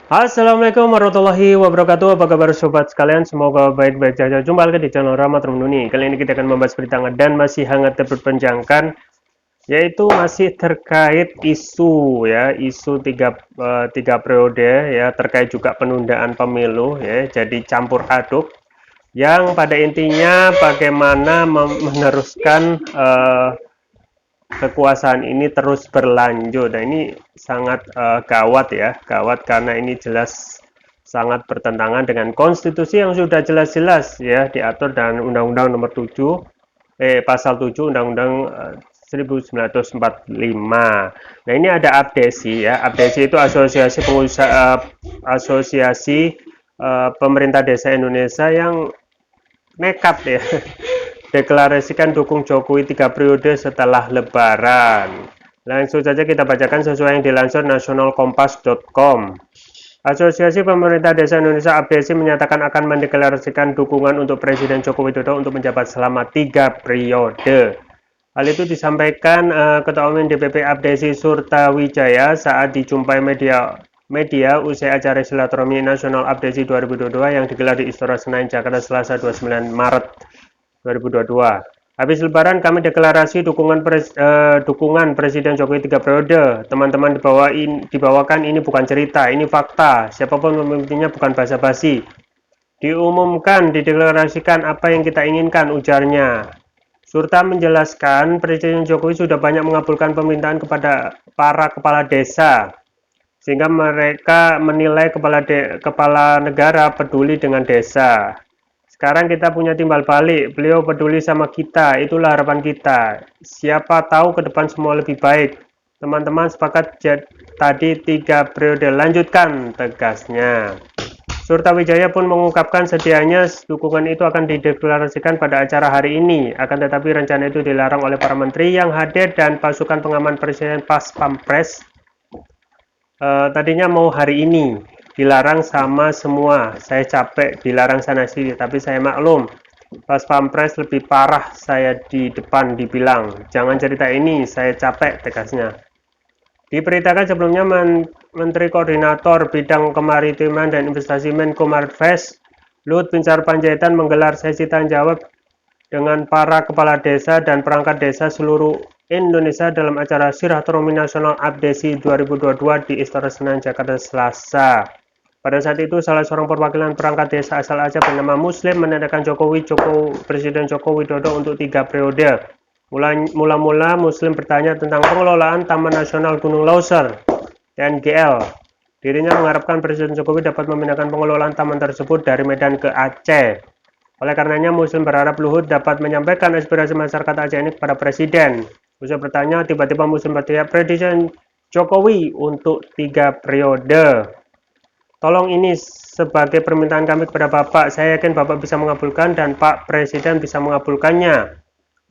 Assalamualaikum warahmatullahi wabarakatuh. Apa kabar sobat sekalian? Semoga baik-baik saja. Jumpa lagi di channel Rahmat Rumduni. Kali ini kita akan membahas berita hangat dan masih hangat diperbincangkan, yaitu masih terkait isu ya, isu tiga periode ya, terkait juga penundaan pemilu ya. Jadi campur aduk yang pada intinya bagaimana meneruskan kekuasaan ini terus berlanjut. Nah, ini sangat gawat ya, gawat karena ini jelas sangat bertentangan dengan konstitusi yang sudah jelas-jelas ya diatur dan Undang-Undang Nomor 7 Pasal 7 Undang-Undang 1945. Nah, ini ada APDESI ya. APDESI itu Asosiasi Pengusaha Asosiasi Pemerintah Desa Indonesia yang nekat ya deklarasikan dukung Jokowi 3 periode setelah Lebaran. Langsung saja kita bacakan sesuai yang dilansir nationalkompas.com. Asosiasi Pemerintah Desa Indonesia (APDESI) menyatakan akan mendeklarasikan dukungan untuk Presiden Joko Widodo untuk menjabat selama 3 periode. Hal itu disampaikan Ketua Umum DPP APDESI Surta Wijaya saat dijumpai media usai acara silaturahmi nasional APDESI 2022 yang digelar di Istora Senayan, Jakarta Selasa 29 Maret 2022. Habis Lebaran kami deklarasi dukungan Presiden Jokowi 3 periode. Teman-teman dibawakan ini bukan cerita, ini fakta. Siapapun pemimpinnya bukan basa-basi. Diumumkan, dideklarasikan apa yang kita inginkan, ujarnya. Surta menjelaskan Presiden Jokowi sudah banyak mengabulkan permintaan kepada para kepala desa, sehingga mereka menilai kepala negara peduli dengan desa. Sekarang kita punya timbal balik, beliau peduli sama kita, itulah harapan kita. Siapa tahu ke depan semua lebih baik. Teman-teman sepakat tadi 3 periode, lanjutkan, tegasnya. Surta Wijaya pun mengungkapkan sedianya dukungan itu akan dideklarasikan pada acara hari ini. Akan tetapi rencana itu dilarang oleh para menteri yang hadir dan pasukan pengaman Presiden pas Pampres. Tadinya mau hari ini, dilarang sama semua. Saya capek dilarang sana sini, tapi saya maklum. Pas Pampres lebih parah, saya di depan dibilang, jangan cerita ini, saya capek, tegasnya. Diberitakan sebelumnya Menteri Koordinator Bidang Kemaritiman dan Investasi Menko Marves, Luhut Binsar Panjaitan menggelar sesi tanya jawab dengan para kepala desa dan perangkat desa seluruh Indonesia dalam acara Silaturahmi Nasional APDESI 2022 di Istora Senayan, Jakarta Selasa. Pada saat itu, salah seorang perwakilan perangkat desa asal Aceh bernama Muslim menandakan Presiden Joko Widodo untuk 3 periode. Mula-mula Muslim bertanya tentang pengelolaan Taman Nasional Gunung Leuser (TNGL). Dirinya mengharapkan Presiden Jokowi dapat memindahkan pengelolaan taman tersebut dari Medan ke Aceh. Oleh karenanya, Muslim berharap Luhut dapat menyampaikan aspirasi masyarakat Aceh ini kepada Presiden. Usai bertanya, tiba-tiba Muslim berteriak, Presiden Jokowi untuk 3 periode. Tolong ini sebagai permintaan kami kepada Bapak. Saya yakin Bapak bisa mengabulkan dan Pak Presiden bisa mengabulkannya.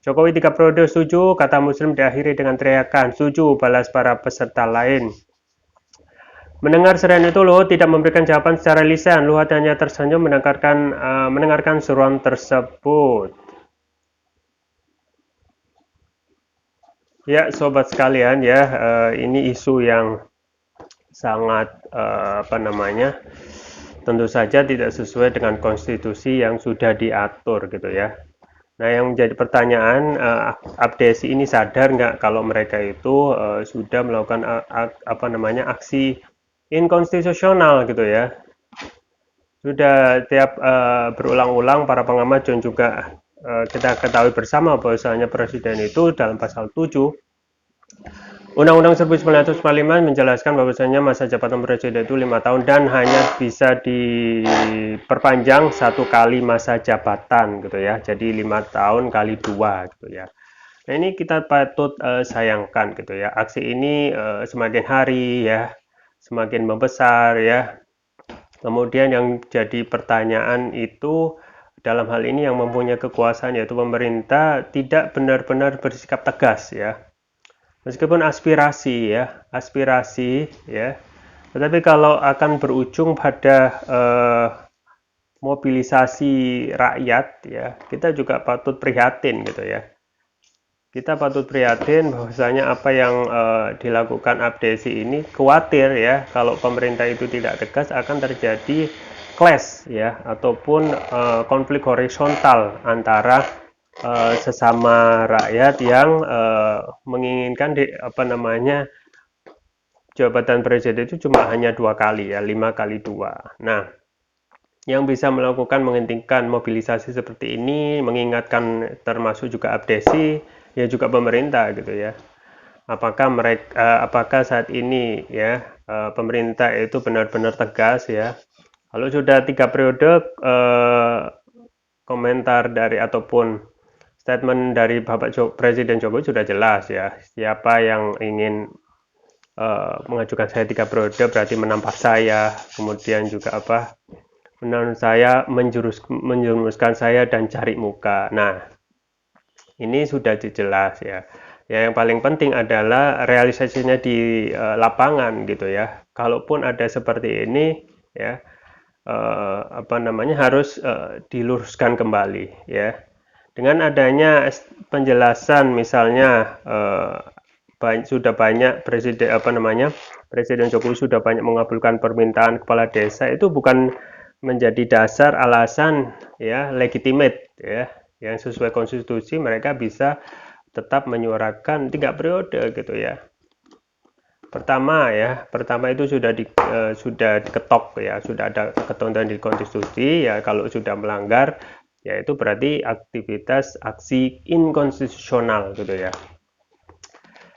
Jokowi 3 periode setuju, kata Muslim diakhiri dengan teriakan, setuju, balas para peserta lain. Mendengar seruan itu, Luhut tidak memberikan jawaban secara lisan. Luhut hanya tersenyum mendengarkan seruan tersebut. Ya, sobat sekalian ya, ini isu yang sangat tentu saja tidak sesuai dengan konstitusi yang sudah diatur gitu ya. Nah, yang menjadi pertanyaan, APDESI ini sadar nggak kalau mereka itu sudah melakukan aksi inkonstitusional gitu ya. Sudah tiap berulang-ulang para pengamat dan juga kita ketahui bersama bahwasanya Presiden itu dalam pasal 7 Undang-Undang 1945 menjelaskan bahwasanya masa jabatan Presiden itu 5 tahun dan hanya bisa diperpanjang 1 kali masa jabatan gitu ya. Jadi 5 tahun kali 2 gitu ya. Nah, ini kita patut sayangkan gitu ya. Aksi ini semakin hari ya, semakin membesar ya. Kemudian yang jadi pertanyaan itu dalam hal ini yang mempunyai kekuasaan yaitu pemerintah tidak benar-benar bersikap tegas ya. Meskipun aspirasi ya, tetapi kalau akan berujung pada mobilisasi rakyat ya, kita juga patut prihatin gitu ya. kita patut prihatin bahwasanya apa yang dilakukan abdesi ini khawatir ya kalau pemerintah itu tidak tegas akan terjadi clash ya ataupun konflik horizontal antara sesama rakyat yang menginginkan jabatan presiden itu cuma hanya 2 kali ya, 5 kali 2. Nah, yang bisa melakukan menghentikan mobilisasi seperti ini, mengingatkan termasuk juga abdesi, ya juga pemerintah gitu ya. Apakah saat ini ya pemerintah itu benar-benar tegas ya? Kalau sudah 3 periode, komentar dari ataupun statement dari Bapak Presiden Jokowi sudah jelas ya. Siapa yang ingin mengajukan saya 3 periode berarti menampak saya, kemudian juga menurut saya menjurumuskan saya dan cari muka. Nah, ini sudah jelas ya. Ya, yang paling penting adalah realisasinya di lapangan gitu ya. Kalaupun ada seperti ini ya, harus diluruskan kembali ya. Dengan adanya penjelasan misalnya sudah banyak Presiden Jokowi sudah banyak mengabulkan permintaan kepala desa, itu bukan menjadi dasar alasan ya legitimate ya yang sesuai konstitusi mereka bisa tetap menyuarakan 3 periode gitu ya. Pertama itu sudah diketok ya, sudah ada ketentuan di konstitusi ya, kalau sudah melanggar ya itu berarti aktivitas aksi inkonstitusional gitu ya.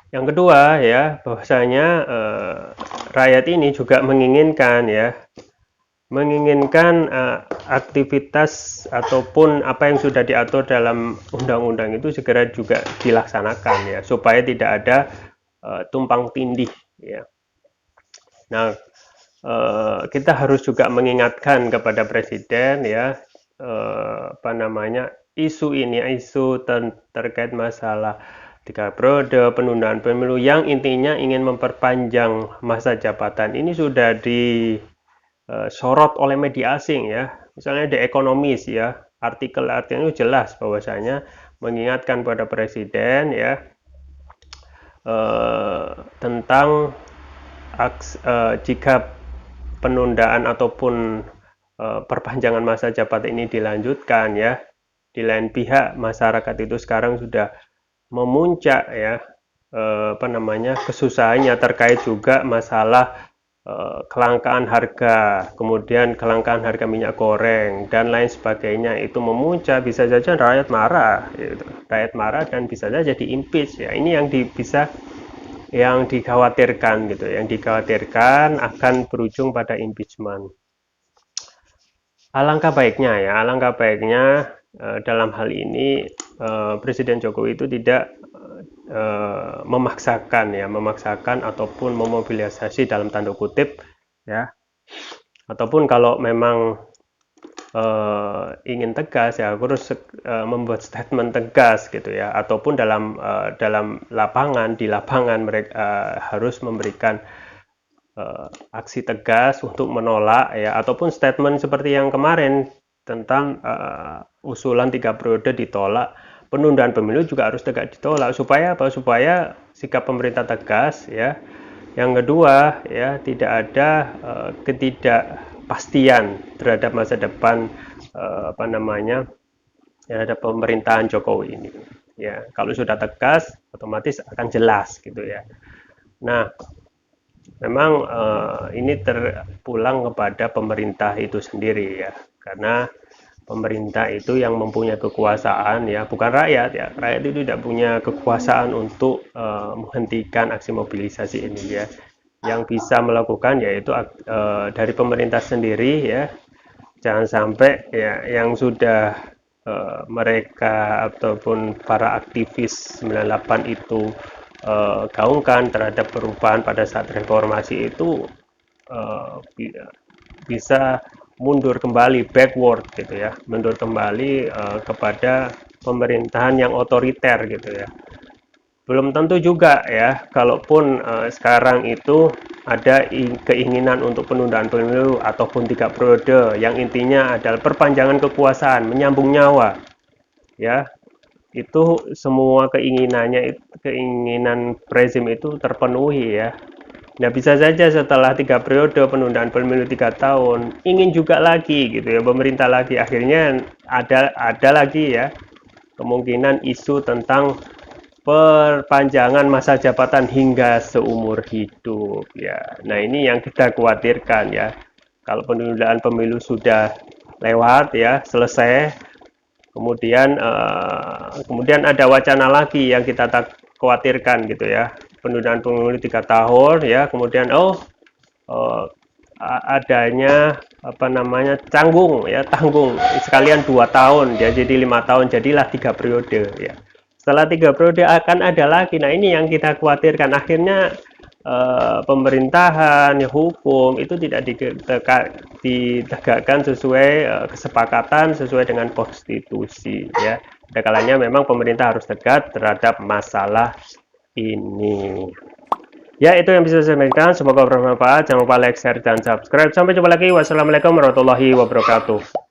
Yang kedua ya, bahwasanya rakyat ini juga menginginkan aktivitas ataupun apa yang sudah diatur dalam undang-undang itu segera juga dilaksanakan ya, supaya tidak ada tumpang tindih ya. Nah, kita harus juga mengingatkan kepada presiden ya, isu terkait masalah 3 periode penundaan pemilu yang intinya ingin memperpanjang masa jabatan ini sudah disorot oleh media asing ya. Misalnya The Economist ya, artikel-artikel itu jelas bahwasanya mengingatkan pada presiden ya tentang jika penundaan ataupun perpanjangan masa jabatan ini dilanjutkan ya, di lain pihak masyarakat itu sekarang sudah memuncak ya kesusahannya terkait juga masalah kelangkaan harga, kemudian kelangkaan harga minyak goreng dan lain sebagainya itu memuncak, bisa saja rakyat marah gitu. Rakyat marah dan bisa saja di-impeach ya. Ini yang dikhawatirkan gitu, yang dikhawatirkan akan berujung pada impeachment. Alangkah baiknya dalam hal ini Presiden Jokowi itu tidak memaksakan ataupun memobilisasi dalam tanda kutip ya, ataupun kalau memang ingin tegas ya harus membuat statement tegas gitu ya, ataupun dalam lapangan mereka harus memberikan aksi tegas untuk menolak ya, ataupun statement seperti yang kemarin tentang usulan 3 periode ditolak, penundaan pemilu juga harus tegak ditolak, supaya sikap pemerintah tegas ya. Yang kedua ya, tidak ada ketidakpastian terhadap masa depan terhadap pemerintahan Jokowi ini ya. Kalau sudah tegas otomatis akan jelas gitu ya. Nah, memang ini terpulang kepada pemerintah itu sendiri ya, karena pemerintah itu yang mempunyai kekuasaan ya, bukan rakyat ya. Rakyat itu tidak punya kekuasaan untuk menghentikan aksi mobilisasi ini ya. Yang bisa melakukan yaitu dari pemerintah sendiri ya. Jangan sampai ya yang sudah mereka ataupun para aktivis 98 itu gaungkan terhadap perubahan pada saat reformasi itu bisa mundur kembali, backward gitu ya, mundur kembali kepada pemerintahan yang otoriter gitu ya. Belum tentu juga ya, kalaupun sekarang itu ada keinginan untuk penundaan pemilu ataupun 3 periode yang intinya adalah perpanjangan kekuasaan, menyambung nyawa ya. itu semua keinginan rezim itu terpenuhi ya. Nah, bisa saja setelah 3 periode penundaan pemilu 3 tahun ingin juga lagi gitu ya, pemerintah lagi, akhirnya ada lagi ya kemungkinan isu tentang perpanjangan masa jabatan hingga seumur hidup ya. Nah, ini yang kita khawatirkan ya. Kalau penundaan pemilu sudah lewat ya, selesai, kemudian ada wacana lagi yang kita tak khawatirkan gitu ya, penundaan pemilu 3 tahun ya, kemudian uh, adanya apa namanya tanggung ya, tanggung sekalian 2 tahun ya, jadi 5 tahun, jadilah 3 periode ya. Setelah 3 periode akan ada lagi. Nah, ini yang kita khawatirkan, akhirnya pemerintahan, ya, hukum itu tidak ditegakkan sesuai kesepakatan, sesuai dengan konstitusi ya. Ada kalanya memang pemerintah harus tegas terhadap masalah ini. Ya, itu yang bisa saya sampaikan. Semoga bermanfaat. Jangan lupa like, share, dan subscribe. Sampai jumpa lagi. Wassalamualaikum warahmatullahi wabarakatuh.